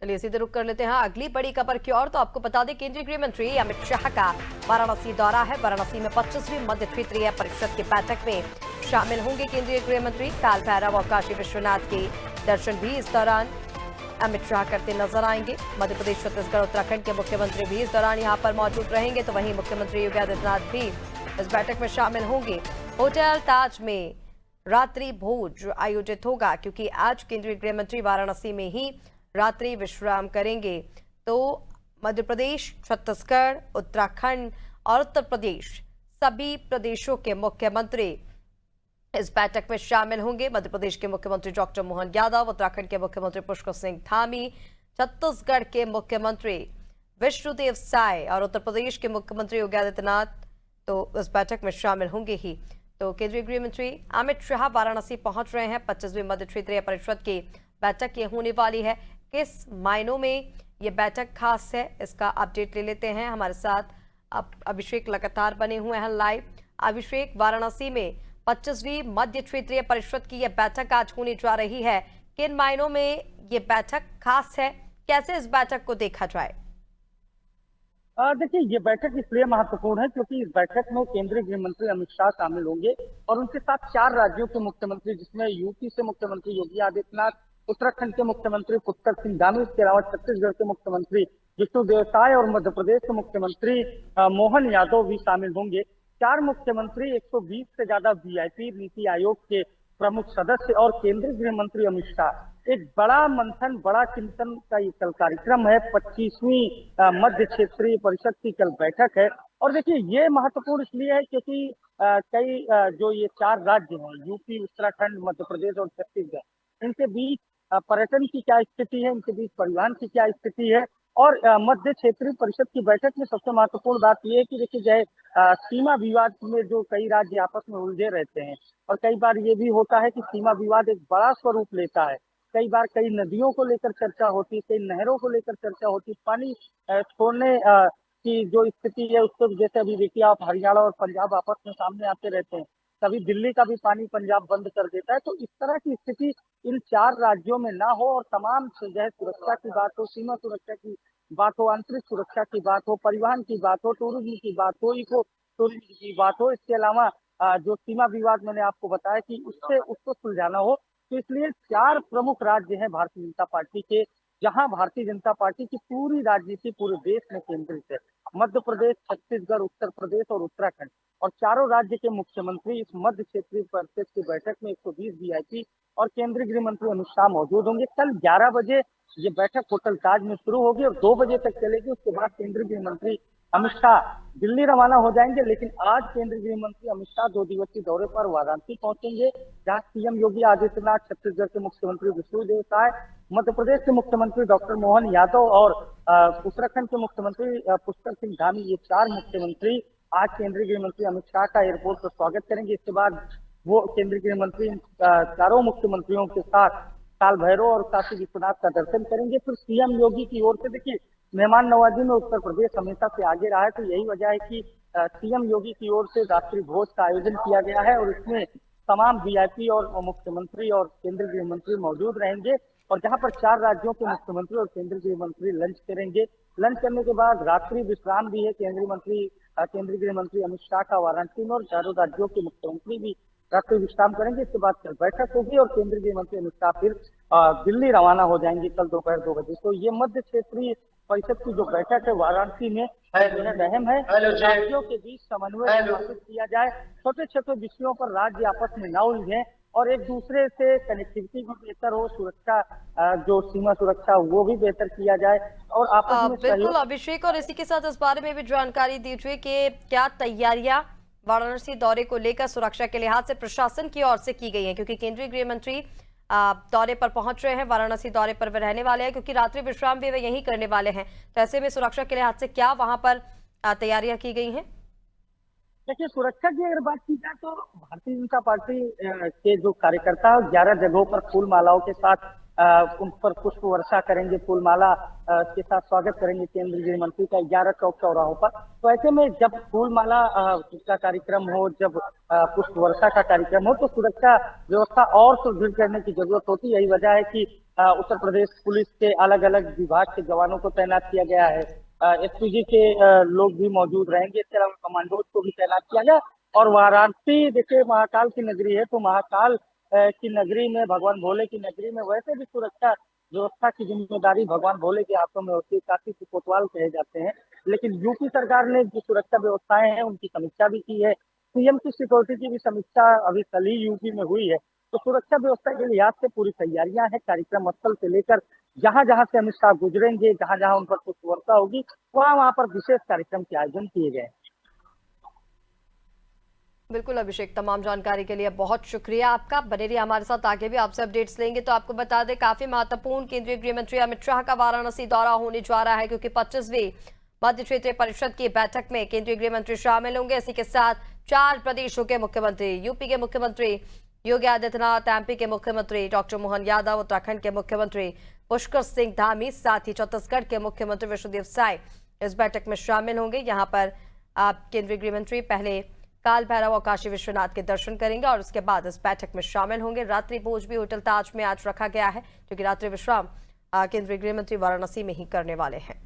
चलिए सीधे रुक कर लेते हैं अगली बड़ी खबर की ओर। तो आपको बता दें केंद्रीय गृह मंत्री अमित शाह का वाराणसी दौरा है। वाराणसी में 25वीं मध्य क्षेत्रीय परिषद की बैठक में शामिल होंगे केंद्रीय गृह मंत्री। काल भैरव और काशी विश्वनाथ के दर्शन भी इस दौरान अमित शाह करते नजर आएंगे। मध्य प्रदेश, छत्तीसगढ़, उत्तराखंड के मुख्यमंत्री भी इस दौरान यहां पर मौजूद रहेंगे। तो वहीं मुख्यमंत्री योगी आदित्यनाथ भी इस बैठक में शामिल होंगे। होटल ताज में रात्रि भोज आयोजित होगा क्योंकि आज केंद्रीय गृह मंत्री वाराणसी में ही रात्रि विश्राम करेंगे। तो मध्य प्रदेश, छत्तीसगढ़, उत्तराखंड और उत्तर प्रदेश सभी प्रदेशों के मुख्यमंत्री इस बैठक में शामिल होंगे। मध्य प्रदेश के मुख्यमंत्री डॉक्टर मोहन यादव, उत्तराखंड के मुख्यमंत्री पुष्कर सिंह धामी, छत्तीसगढ़ के मुख्यमंत्री विष्णुदेव साय और उत्तर प्रदेश के मुख्यमंत्री योगी आदित्यनाथ तो इस बैठक में शामिल होंगे ही। तो केंद्रीय गृह मंत्री अमित शाह वाराणसी पहुंच रहे हैं। 25वीं मध्य क्षेत्रीय परिषद की बैठक ये होने वाली है। किस मायनों में ये बैठक खास है, इसका अपडेट ले लेते हैं। हमारे साथ अब अभिषेक लगातार बने हुए हैं लाइव। अभिषेक, वाराणसी में 25वीं मध्य क्षेत्रीय परिषद की यह बैठक आज होने जा रही है। किन मायनों में ये बैठक खास है, कैसे इस बैठक को देखा जाए? देखिए, ये बैठक इसलिए महत्वपूर्ण है क्योंकि इस बैठक में केंद्रीय गृह मंत्री अमित शाह शामिल होंगे और उनके साथ 4 राज्यों के मुख्यमंत्री, जिसमें यूपी से मुख्यमंत्री योगी आदित्यनाथ, उत्तराखंड के मुख्यमंत्री पुष्कर सिंह धामी, इसके अलावा छत्तीसगढ़ के मुख्यमंत्री विष्णुदेव साय और मध्य प्रदेश के मुख्यमंत्री मोहन यादव भी शामिल होंगे। 4 मुख्यमंत्री, 120 से ज्यादा वीआईपी, नीति आयोग के प्रमुख सदस्य और केंद्रीय गृह मंत्री अमित शाह, एक बड़ा मंथन, बड़ा चिंतन का ये कल कार्यक्रम है। 25वीं मध्य क्षेत्रीय परिषद की कल बैठक है। और देखिए, ये महत्वपूर्ण इसलिए है क्योंकि कई जो ये 4 राज्य हैं, यूपी, उत्तराखंड, मध्य प्रदेश और छत्तीसगढ़, इनके बीच पर्यटन की क्या स्थिति है, इनके बीच परिवहन की क्या स्थिति है। और मध्य क्षेत्रीय परिषद की बैठक में सबसे महत्वपूर्ण बात यह है कि देखिए, चाहे सीमा विवाद में जो कई राज्य आपस में उलझे रहते हैं और कई बार ये भी होता है कि सीमा विवाद एक बड़ा स्वरूप लेता है। कई बार कई नदियों को लेकर चर्चा होती है, कई नहरों को लेकर चर्चा होती है, पानी छोड़ने की जो स्थिति है उसको, जैसे अभी देखिए आप, हरियाणा और पंजाब आपस में सामने आते रहते हैं, कभी दिल्ली का भी पानी पंजाब बंद कर देता है। तो इस तरह की स्थिति इन 4 राज्यों में ना हो और तमाम जगह सुरक्षा की बात हो, सीमा सुरक्षा की बात हो, आंतरिक सुरक्षा की बात हो, परिवहन की बात हो, टूरिज्म की बात हो, इको टूरिज्म की बात हो, इसके अलावा जो सीमा विवाद मैंने आपको बताया कि उससे उसको सुलझाना हो, तो इसलिए 4 प्रमुख राज्य हैं भारतीय जनता पार्टी के, जहां भारतीय जनता पार्टी की पूरी राजनीति पूरे देश में केंद्रित है। मध्य प्रदेश, छत्तीसगढ़, उत्तर प्रदेश और उत्तराखंड, और चारों राज्य के मुख्यमंत्री इस मध्य क्षेत्रीय परिषद की बैठक में 120 वीआईपी और केंद्रीय गृह मंत्री अमित शाह मौजूद होंगे। कल 11 बजे ये बैठक होटल ताज में शुरू होगी और 2 बजे तक चलेगी। उसके बाद केंद्रीय गृह मंत्री अमित शाह दिल्ली रवाना हो जाएंगे। लेकिन आज केंद्रीय गृह मंत्री अमित शाह 2 दिवसीय दौरे पर वाराणसी पहुंचेंगे, जहां सीएम योगी आदित्यनाथ, छत्तीसगढ़ के मुख्यमंत्री विष्णुदेव साय, मध्य प्रदेश के मुख्यमंत्री डॉक्टर मोहन यादव और उत्तराखंड के मुख्यमंत्री पुष्कर सिंह धामी, ये 4 मुख्यमंत्री आज केंद्रीय गृह मंत्री अमित शाह का एयरपोर्ट पर स्वागत करेंगे। इसके बाद वो केंद्रीय गृह मंत्री चारों मुख्यमंत्रियों के साथ काल भैरव और काशी विश्वनाथ का दर्शन करेंगे। फिर सीएम योगी की ओर से, देखिए, मेहमान नवाजी में उत्तर प्रदेश हमेशा से आगे रहा है, तो यही वजह है कि सीएम योगी की ओर से रात्रि भोज का आयोजन किया गया है और इसमें तमाम वीआईपी और मुख्यमंत्री और केंद्रीय गृह मंत्री मौजूद रहेंगे। और जहां पर 4 राज्यों के मुख्यमंत्री और केंद्रीय गृह मंत्री लंच करेंगे। लंच करने के बाद रात्रि विश्राम भी है केंद्रीय गृह मंत्री अमित शाह का वाराणसी में, और चारों राज्यों के मुख्यमंत्री भी रात्रि विश्राम करेंगे। इसके बाद कल बैठक होगी और केंद्रीय गृह मंत्री अमित शाह फिर दिल्ली रवाना हो जाएंगे कल दोपहर 2 बजे। तो ये मध्य क्षेत्रीय परिषद की जो बैठक है वाराणसी में बेहद अहम है। राज्यों के बीच समन्वय स्थापित किया जाए, छोटे छोटे विषयों पर राज्य आपस में न उलझे और एक दूसरे से कनेक्टिविटी भी बेहतर हो, सुरक्षा, जो सीमा सुरक्षा वो भी बेहतर किया जाए और आपस में बिल्कुल अभिषेक, और इसी के साथ इस बारे में भी जानकारी दीजिए कि क्या तैयारियां वाराणसी दौरे को लेकर सुरक्षा के लिहाज से प्रशासन की ओर से की गई है, क्योंकि केंद्रीय गृह मंत्री दौरे पर पहुंच रहे हैं, वाराणसी दौरे पर वे रहने वाले हैं, क्योंकि रात्रि विश्राम भी वे यहीं करने वाले हैं। तो ऐसे में सुरक्षा के लिहाज से क्या वहां पर तैयारियां की गई हैं? देखिए, सुरक्षा की अगर बात की जाए तो भारतीय जनता पार्टी के जो कार्यकर्ता 11 जगहों पर फूल मालाओं के साथ उन पर पुष्प वर्षा करेंगे, फूलमाला के साथ स्वागत करेंगे केंद्रीय गृह मंत्री का 11 चौक चौराहों पर। तो ऐसे में जब फूलमाला का कार्यक्रम हो, जब पुष्प वर्षा का कार्यक्रम हो, तो सुरक्षा व्यवस्था और सुदृढ़ करने की जरूरत होती है। यही वजह है कि उत्तर प्रदेश पुलिस के अलग अलग विभाग के जवानों को तैनात किया गया है। एसपीजी के लोग भी मौजूद रहेंगे, इसके अलावा कमांडोज को भी तैनात किया गया। और वाराणसी देखिए महाकाल की नगरी है, तो महाकाल की नगरी में, भगवान भोले की नगरी में वैसे भी सुरक्षा व्यवस्था की जिम्मेदारी भगवान भोले के हाथों में होती है। काफी कोतवाल कहे जाते हैं, लेकिन यूपी सरकार ने जो सुरक्षा व्यवस्थाएं हैं उनकी समीक्षा भी की है। सीएम की सिक्योरिटी की भी समीक्षा अभी कल ही यूपी में हुई है। तो सुरक्षा व्यवस्था के लिहाज से पूरी तैयारियां हैं। कार्यक्रम स्थल से लेकर जहां जहां से अमित शाह गुजरेंगे, जहां जहां उन पर पुष्प वर्षा होगी, वहां वहां पर विशेष कार्यक्रम के आयोजन किए गए हैं। बिल्कुल अभिषेक, तमाम जानकारी के लिए बहुत शुक्रिया आपका। बने रहिए हमारे साथ, आगे भी आपसे अपडेट्स लेंगे। तो आपको बता दें, काफी महत्वपूर्ण केंद्रीय गृह मंत्री अमित शाह का वाराणसी दौरा होने जा रहा है, क्योंकि 25वीं मध्य क्षेत्रीय परिषद की बैठक में केंद्रीय गृह मंत्री शामिल होंगे। इसी के साथ 4 प्रदेशों के मुख्यमंत्री, यूपी के मुख्यमंत्री योगी आदित्यनाथ, एमपी के मुख्यमंत्री डॉक्टर मोहन यादव, उत्तराखंड के मुख्यमंत्री पुष्कर सिंह धामी, साथ ही छत्तीसगढ़ के मुख्यमंत्री विष्णुदेव साय इस बैठक में शामिल होंगे। यहाँ पर आप केंद्रीय गृह मंत्री पहले काल भैरव और काशी विश्वनाथ के दर्शन करेंगे और उसके बाद इस बैठक में शामिल होंगे। रात्रि भोज भी होटल ताज में आज रखा गया है, क्योंकि रात्रि विश्राम केंद्रीय गृह मंत्री वाराणसी में ही करने वाले हैं।